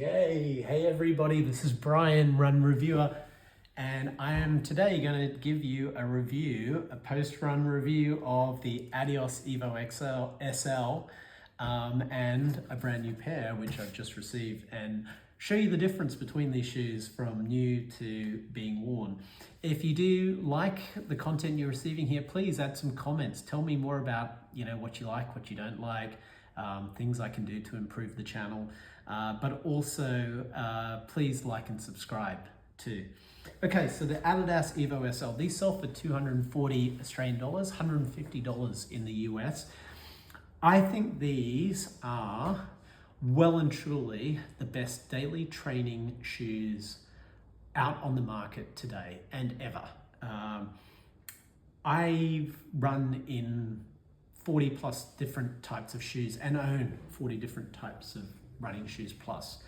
Okay, hey everybody, this is Brian, Run Reviewer, and I am today going to give you a post-run review of the Adidas Evo SL and a brand new pair which I've just received, and show you the difference between these shoes from new to being worn. If you do like the content you're receiving here, please add some comments. Tell me more about what you like, what you don't like, things I can do to improve the channel. But also please like and subscribe too. Okay, so the Adidas Evo SL, these sell for 240 Australian dollars, $150 in the US. I think these are well and truly the best daily training shoes out on the market today and ever. I've run in 40 plus different types of shoes and own 40 different types of running shoes plus.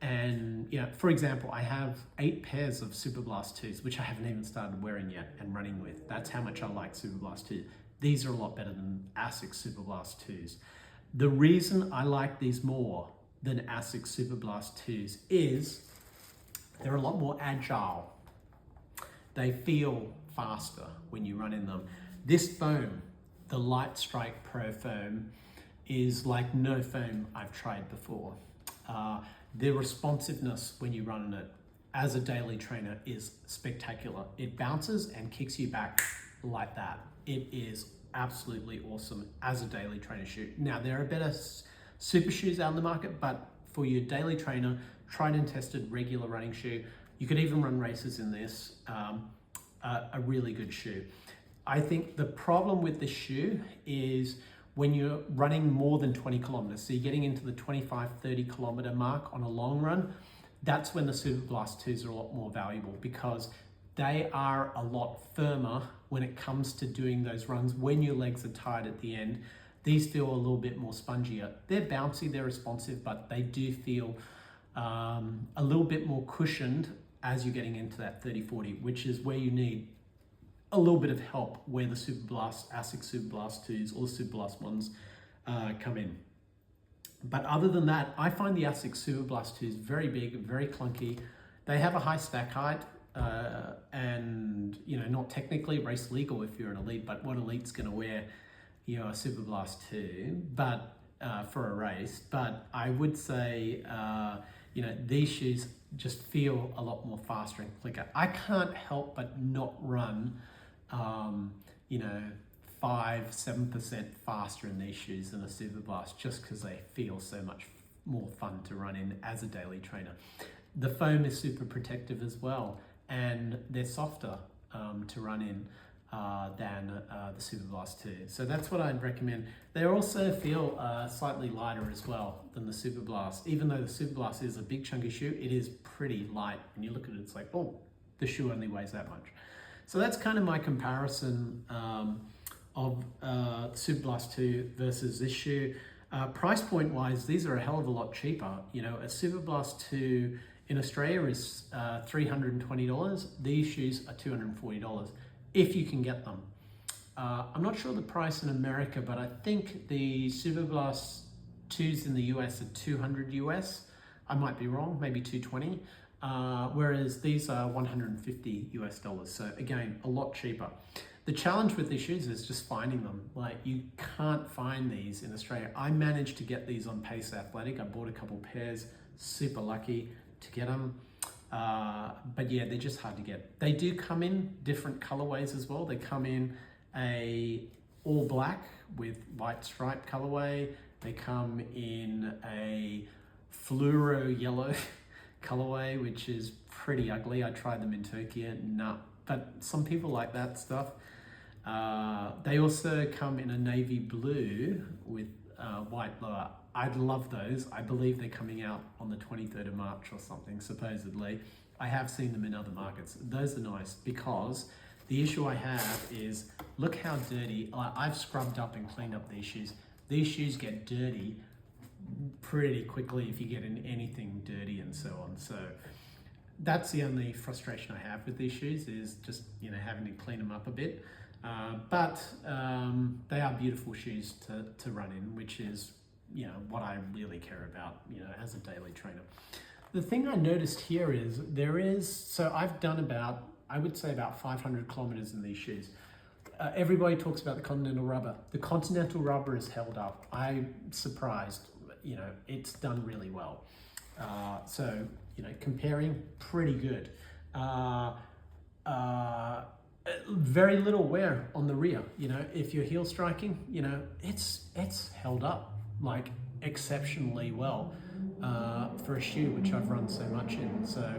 And for example, I have 8 pairs of Superblast 2s, which I haven't even started wearing yet and running with. That's how much I like Superblast 2. These are a lot better than Asics Superblast 2s. The reason I like these more than Asics Superblast 2s is they're a lot more agile. They feel faster when you run in them. This foam, the Lightstrike Pro Foam, is like no foam I've tried before. The responsiveness when you run in it as a daily trainer is spectacular. It bounces and kicks you back like that. It is absolutely awesome as a daily trainer shoe. Now, there are better super shoes out in the market, but for your daily trainer, tried and tested regular running shoe, you could even run races in this, a really good shoe. I think the problem with this shoe is when you're running more than 20 kilometers, so you're getting into the 25, 30 kilometer mark on a long run, that's when the Superblast 2s are a lot more valuable because they are a lot firmer when it comes to doing those runs when your legs are tired at the end. These feel a little bit more spongier. They're bouncy, they're responsive, but they do feel a little bit more cushioned as you're getting into that 30, 40, which is where you need a little bit of help where the Superblast, Asics Superblast 2s or the Superblast ones come in. But other than that, I find the Asics Superblast 2s very big, very clunky. They have a high stack height and not technically race legal if you're an elite, but what elite's gonna wear a Superblast 2 but for a race? But I would say these shoes just feel a lot more faster and quicker. I can't help but not run 5-7% faster in these shoes than a Superblast just because they feel so much more fun to run in as a daily trainer. The foam is super protective as well, and they're softer to run in than the Superblast 2. So that's what I'd recommend. They also feel slightly lighter as well than the Superblast. Even though the Superblast is a big chunky shoe, it is pretty light. When you look at it, it's like, oh, the shoe only weighs that much. So that's kind of my comparison of the Superblast 2 versus this shoe. Price point wise, these are a hell of a lot cheaper. A Superblast 2 in Australia is $320. These shoes are $240 if you can get them. I'm not sure the price in America, but I think the Superblast 2s in the US are $200 US. I might be wrong, maybe $220. Whereas these are $150 US. So again, a lot cheaper. The challenge with these shoes is just finding them. Like, you can't find these in Australia. I managed to get these on Pace Athletic. I bought a couple pairs, super lucky to get them. But yeah, they're just hard to get. They do come in different colorways as well. They come in a all black with white stripe colorway. They come in a fluoro yellow colorway, which is pretty ugly. I tried them in Turkey, but some people like that stuff. They also come in a navy blue with white lower. I'd love those. I believe they're coming out on the 23rd of March or something, supposedly. I have seen them in other markets. Those are nice because the issue I have is, look how dirty. I've scrubbed up and cleaned up these shoes. These shoes get dirty pretty quickly if you get in anything dirty and so on. So that's the only frustration I have with these shoes, is just having to clean them up a bit. But they are beautiful shoes to run in, which is what I really care about, as a daily trainer. The thing I noticed here is so I've done about, I would say about 500 kilometers in these shoes. Everybody talks about the Continental rubber. The Continental rubber is held up. I'm surprised, it's done really well. So, comparing, pretty good. Very little wear on the rear. If you're heel striking, it's held up like exceptionally well for a shoe which I've run so much in. So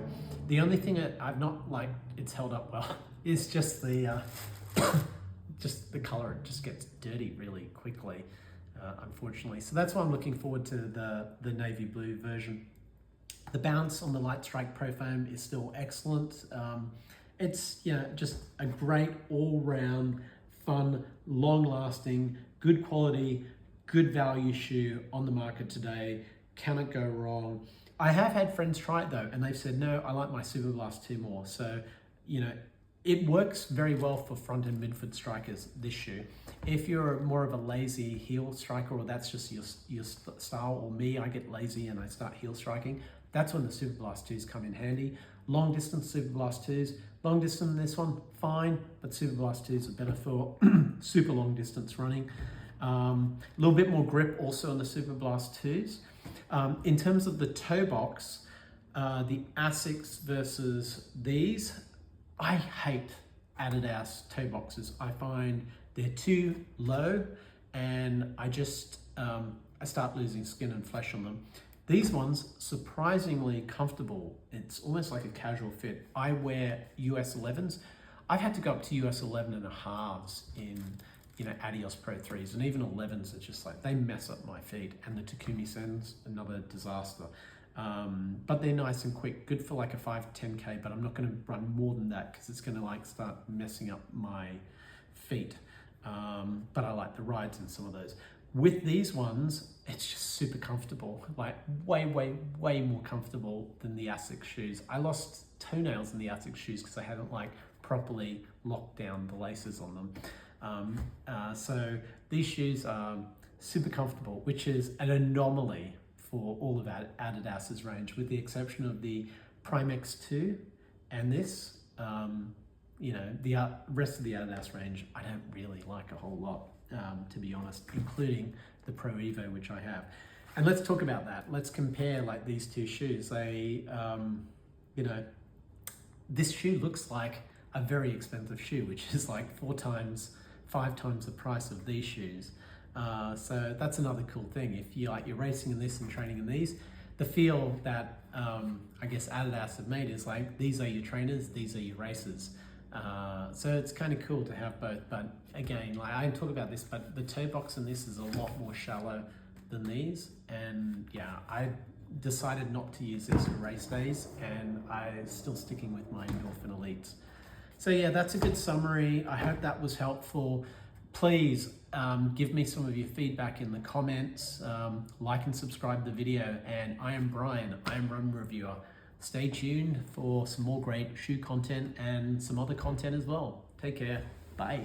the only thing that I've not like it's held up well is just the just the color. It just gets dirty really quickly, unfortunately. So that's why I'm looking forward to the navy blue version. The bounce on the Lightstrike Pro Foam is still excellent. It's just a great all-round, fun, long-lasting, good quality, good value shoe on the market today. Cannot go wrong. I have had friends try it though, and they've said, no, I like my Superblast 2 more. So, it works very well for front and midfoot strikers, this shoe. If you're more of a lazy heel striker, or that's just your style, or me, I get lazy and I start heel striking, that's when the Superblast 2s come in handy. Long distance Superblast 2s, long distance this one, fine, but Superblast 2s are better for super long distance running. A little bit more grip also on the Superblast 2s. In terms of the toe box, the Asics versus these, I hate Adidas toe boxes. I find they're too low, and I just, I start losing skin and flesh on them. These ones, surprisingly comfortable. It's almost like a casual fit. I wear US 11s. I've had to go up to US 11 and a halves in, Adidas Pro 3s, and even 11s are just like, they mess up my feet. And the Takumi Sen's another disaster. But they're nice and quick, good for like a 5-10K, but I'm not gonna run more than that because it's gonna like start messing up my feet. But I like the rides in some of those. With these ones, it's just super comfortable, like way, way, way more comfortable than the Asics shoes. I lost toenails in the Asics shoes because I hadn't like properly locked down the laces on them. So these shoes are super comfortable, which is an anomaly for all of Adidas's range, with the exception of the Prime X2 and this. The rest of the Adidas range, I don't really like a whole lot. To be honest, including the Pro Evo, which I have. And let's talk about that. Let's compare like these two shoes. They, this shoe looks like a very expensive shoe, which is like 5 times the price of these shoes. So that's another cool thing. If you're racing in this and training in these, the feel that I guess Adidas have made is like, these are your trainers, these are your racers. So it's kind of cool to have both, but again, like I talk about this, but the toe box in this is a lot more shallow than these, and yeah, I decided not to use this for race days, and I'm still sticking with my Endorphin Elites. So yeah, that's a good summary. I hope that was helpful. Please give me some of your feedback in the comments, like and subscribe to the video, and I am Brian, I am Run Reviewer. Stay tuned for some more great shoe content and some other content as well. Take care. Bye.